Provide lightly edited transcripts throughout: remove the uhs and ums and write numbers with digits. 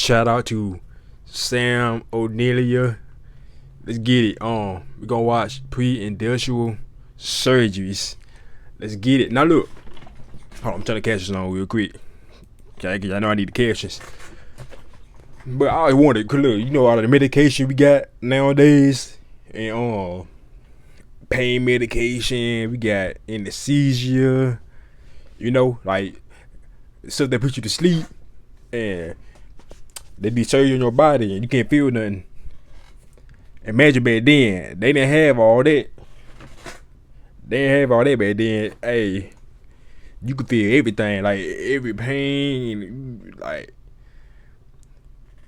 Shout out to Sam O'Neillia. Let's get it. We gonna watch pre-industrial surgeries. Let's get it. Now look. Hold on, I'm trying to catch this on real quick. Okay, I know I need the captions. But I always wanted, cause look, you know all of the medication we got nowadays, and pain medication, we got anesthesia, you know, like stuff that put you to sleep, and they do surgery on your body and you can't feel nothing. Imagine back then, they didn't have all that. They didn't have all that back then. Hey, you could feel everything, like every pain, like.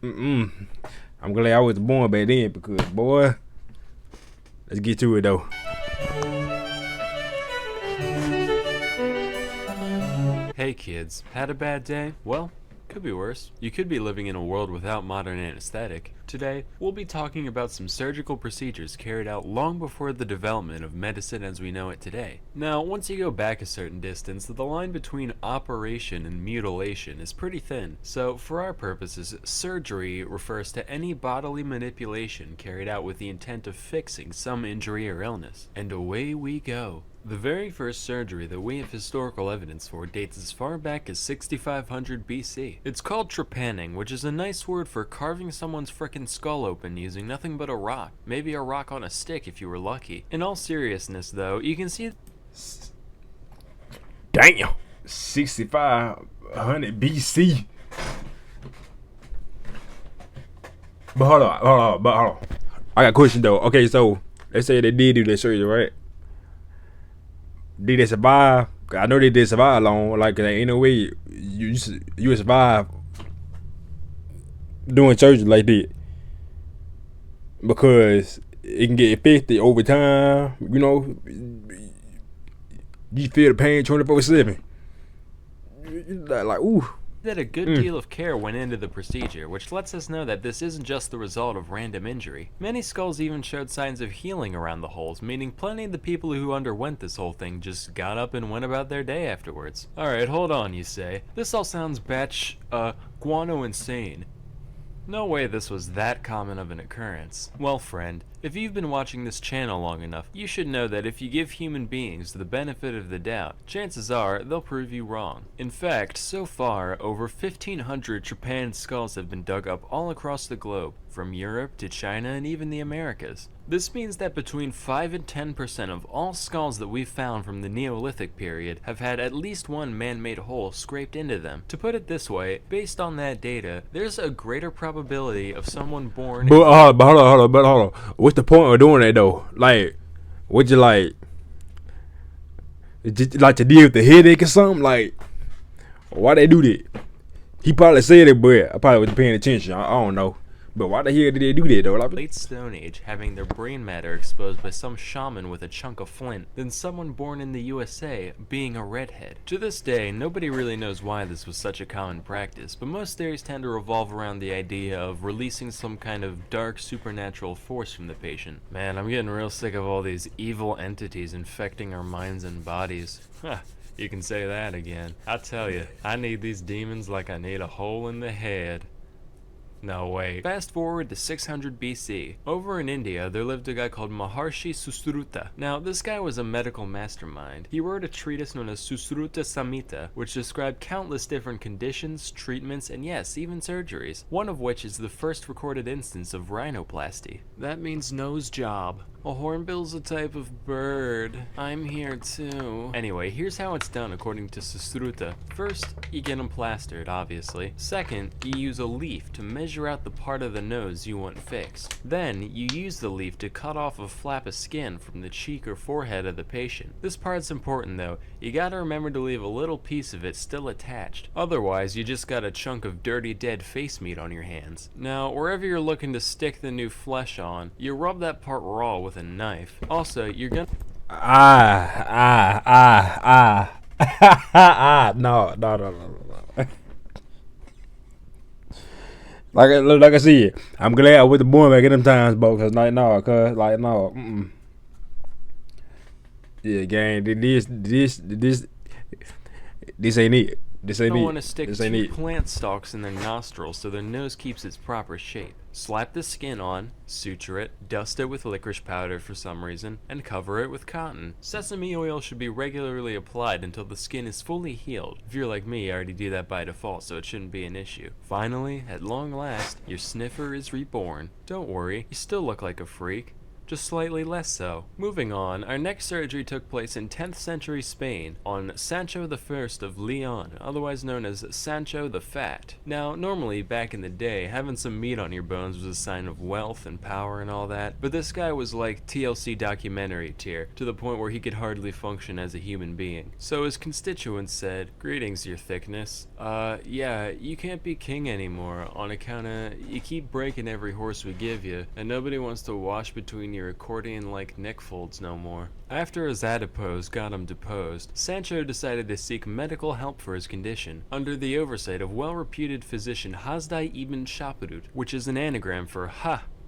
I'm glad I was born back then because, boy, let's get to it though. Hey kids, had a bad day? Well, could be worse. You could be living in a world without modern anesthetic. Today, we'll be talking about some surgical procedures carried out long before the development of medicine as we know it today. Now, once you go back a certain distance, the line between operation and mutilation is pretty thin. So, for our purposes, surgery refers to any bodily manipulation carried out with the intent of fixing some injury or illness. And away we go. The very first surgery that we have historical evidence for dates as far back as 6500 BC. It's called trepanning, which is a nice word for carving someone's frickin' skull open using nothing but a rock. Maybe a rock on a stick if you were lucky. In all seriousness though, you can see... Damn! 6500 BC. But hold on. I got a question though. Okay, so let's say they did do that surgery, right? Did they survive? I know they did survive long. Like, there ain't no way you survive doing surgery like that, because it can get infected over time. You know, you feel the pain 24/7. Like ooh. That a good deal of care went into the procedure, which lets us know that this isn't just the result of random injury. Many skulls even showed signs of healing around the holes, meaning plenty of the people who underwent this whole thing just got up and went about their day afterwards. Alright, hold on, you say. This all sounds guano insane. No way this was that common of an occurrence. Well, friend, if you've been watching this channel long enough, you should know that if you give human beings the benefit of the doubt, chances are they'll prove you wrong. In fact, so far, over 1,500 trepanned skulls have been dug up all across the globe, from Europe to China and even the Americas. This means that between 5 and 10% of all skulls that we've found from the Neolithic period have had at least one man-made hole scraped into them. To put it this way, based on that data, there's a greater probability of someone born... But hold on. What's the point of doing that though? Like, would you like to deal with the headache or something? Like, why they do that? He probably said it, but I probably wasn't paying attention. I don't know. But why the hell did they do that though? Like, late Stone Age, having their brain matter exposed by some shaman with a chunk of flint, than someone born in the USA being a redhead. To this day, nobody really knows why this was such a common practice, but most theories tend to revolve around the idea of releasing some kind of dark supernatural force from the patient. Man, I'm getting real sick of all these evil entities infecting our minds and bodies. Huh. You can say that again. I tell you, I need these demons like I need a hole in the head. No, wait. Fast forward to 600 BC. Over in India, there lived a guy called Maharshi Susruta. Now, this guy was a medical mastermind. He wrote a treatise known as Susruta Samhita, which described countless different conditions, treatments, and yes, even surgeries. One of which is the first recorded instance of rhinoplasty. That means nose job. A hornbill's a type of bird. I'm here too. Anyway, here's how it's done according to Susruta. First, you get them plastered, obviously. Second, you use a leaf to measure out the part of the nose you want fixed. Then, you use the leaf to cut off a flap of skin from the cheek or forehead of the patient. This part's important though. You gotta remember to leave a little piece of it still attached. Otherwise, you just got a chunk of dirty dead face meat on your hands. Now, wherever you're looking to stick the new flesh on, you rub that part raw with a knife. Also, you're gonna... No. Like I said, I'm glad I was born back in them times, bro. Cause no. Yeah, gang. This ain't it. This ain't Don't it. want to stick This ain't 2 it. plant stalks in their nostrils so their nose keeps its proper shape. Slap the skin on, suture it, dust it with licorice powder for some reason, and cover it with cotton. Sesame oil should be regularly applied until the skin is fully healed. If you're like me, I already do that by default, so it shouldn't be an issue. Finally, at long last, your sniffer is reborn. Don't worry, you still look like a freak, just slightly less so. Moving on, our next surgery took place in 10th century Spain on Sancho I of Leon, otherwise known as Sancho the Fat. Now, normally back in the day, having some meat on your bones was a sign of wealth and power and all that, but this guy was like TLC documentary tier, to the point where he could hardly function as a human being. So his constituents said, "Greetings, your thickness. Yeah, you can't be king anymore on account of you keep breaking every horse we give you, and nobody wants to wash between your accordion-like neck folds no more." After his adipose got him deposed, Sancho decided to seek medical help for his condition, under the oversight of well-reputed physician Hasdai ibn Shaprut, which is an anagram for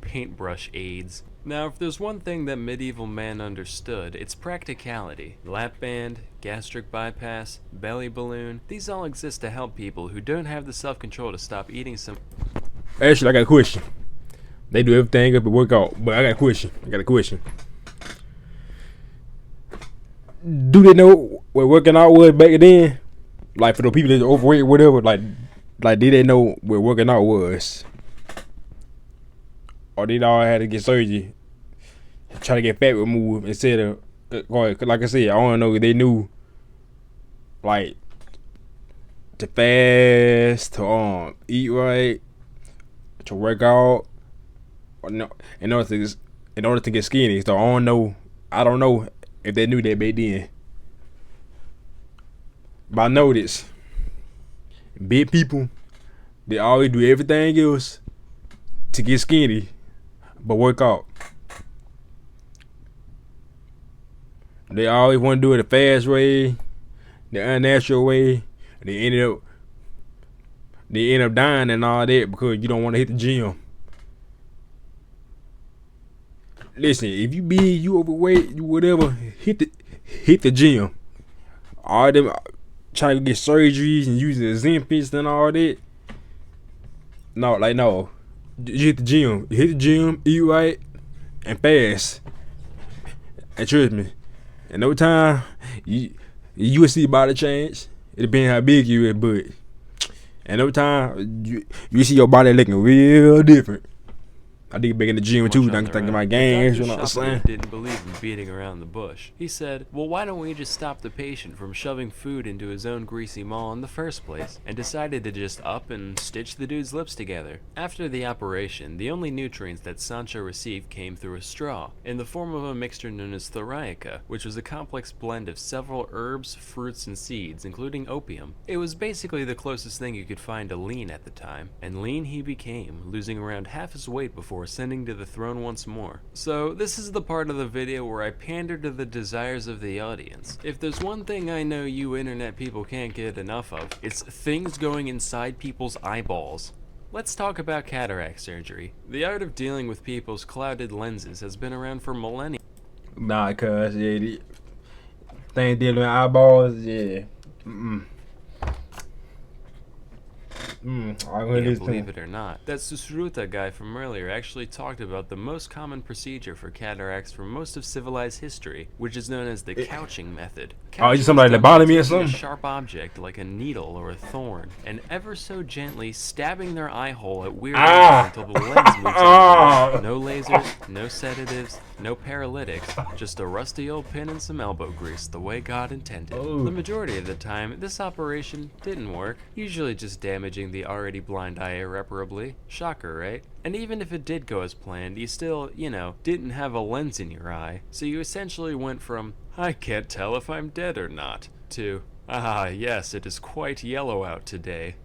paintbrush aids. Now, if there's one thing that medieval man understood, it's practicality. Lap band, gastric bypass, belly balloon, these all exist to help people who don't have the self-control to stop eating some... Actually, I got a question. They do everything up and work out, but I got a question. Do they know what working out was back then? Like for the people that are overweight or whatever, like did they know what working out was? Or did they all had to get surgery, try to get fat removed instead of, like I said, I don't know if they knew, like, to fast, to eat right, to work out. No, in order to get skinny. So I don't know if they knew that back then. But I know this. Big people, they always do everything else to get skinny, but work out. They always want to do it the fast way, the unnatural way. They end up dying and all that because you don't want to hit the gym. Listen, if you big, you overweight, you whatever, hit the gym. All them trying to get surgeries and using Ozempics and all that. No. You hit the gym. You hit the gym, eat right, and fast. And trust me, in no time, you will see body change. It depends how big you is, but in no time, you see your body looking real different. I did back in the gym too, thinking my games, you know what I'm saying? Didn't believe in beating around the bush. He said, "Well, why don't we just stop the patient from shoving food into his own greasy maw in the first place?" And decided to just up and stitch the dude's lips together. After the operation, the only nutrients that Sancho received came through a straw, in the form of a mixture known as thoriaca, which was a complex blend of several herbs, fruits, and seeds, including opium. It was basically the closest thing you could find to lean at the time, and lean he became, losing around half his weight before ascending to the throne once more. So this is the part of the video where I pander to the desires of the audience. If there's one thing I know you internet people can't get enough of, it's things going inside people's eyeballs. Let's talk about cataract surgery. The art of dealing with people's clouded lenses has been around for millennia. Nah, cuz, yeah, the thing dealing with eyeballs, yeah. Believe it or not, that Susruta guy from earlier actually talked about the most common procedure for cataracts for most of civilized history, which is known as the couching method. Oh, you somebody lobotomy or something? A sharp object like a needle or a thorn, and ever so gently stabbing their eye hole at weird angles until the lens moves out. No lasers, no sedatives, no paralytics, just a rusty old pin and some elbow grease, the way God intended. The majority of the time, this operation didn't work, usually just damaging the already blind eye irreparably. Shocker, right? And even if it did go as planned, you still, didn't have a lens in your eye, so you essentially went from, "I can't tell if I'm dead or not," to, "Ah, yes, it is quite yellow out today.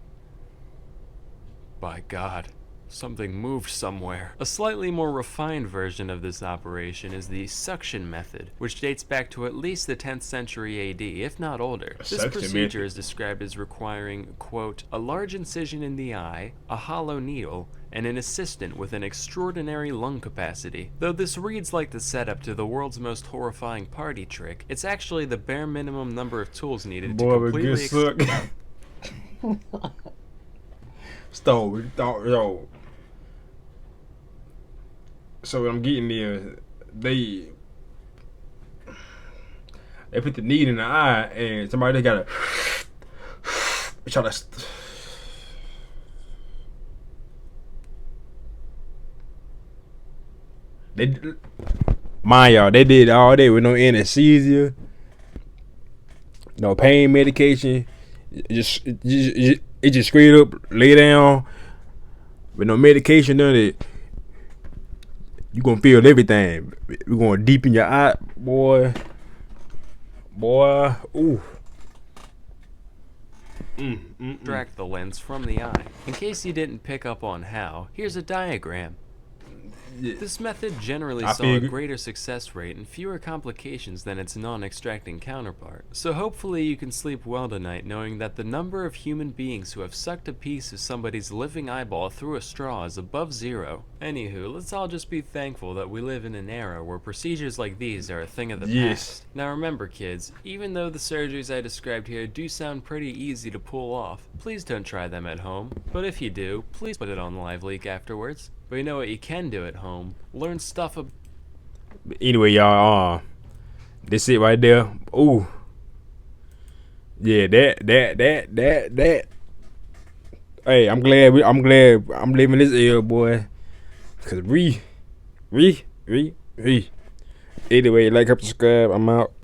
By God, something moved somewhere." A slightly more refined version of this operation is the suction method, which dates back to at least the 10th century AD, if not older. This procedure is described as requiring, quote, "a large incision in the eye, a hollow needle, and an assistant with an extraordinary lung capacity." Though this reads like the setup to the world's most horrifying party trick, it's actually the bare minimum number of tools needed to completely So what I'm getting there, they put the needle in the eye, and somebody gotta try to. They, mind y'all, they did all day with no anesthesia, no pain medication. It just straight up lay down with no medication. None of it. You gonna feel everything. We're going deep in your eye, boy. Ooh. Extract the lens from the eye. In case you didn't pick up on how, here's a diagram. Yeah. This method generally I saw a figured. greater success rate and fewer complications than its non-extracting counterpart. So hopefully you can sleep well tonight knowing that the number of human beings who have sucked a piece of somebody's living eyeball through a straw is above 0. Anywho, let's all just be thankful that we live in an era where procedures like these are a thing of the Yes. past. Now remember kids, even though the surgeries I described here do sound pretty easy to pull off, please don't try them at home. But if you do, please put it on LiveLeak afterwards. But you know what you can do at home? Learn stuff about. Anyway, y'all, this it right there. Ooh. Yeah, that. Hey, I'm glad I'm living this era, boy. Cause Anyway, like, subscribe. I'm out.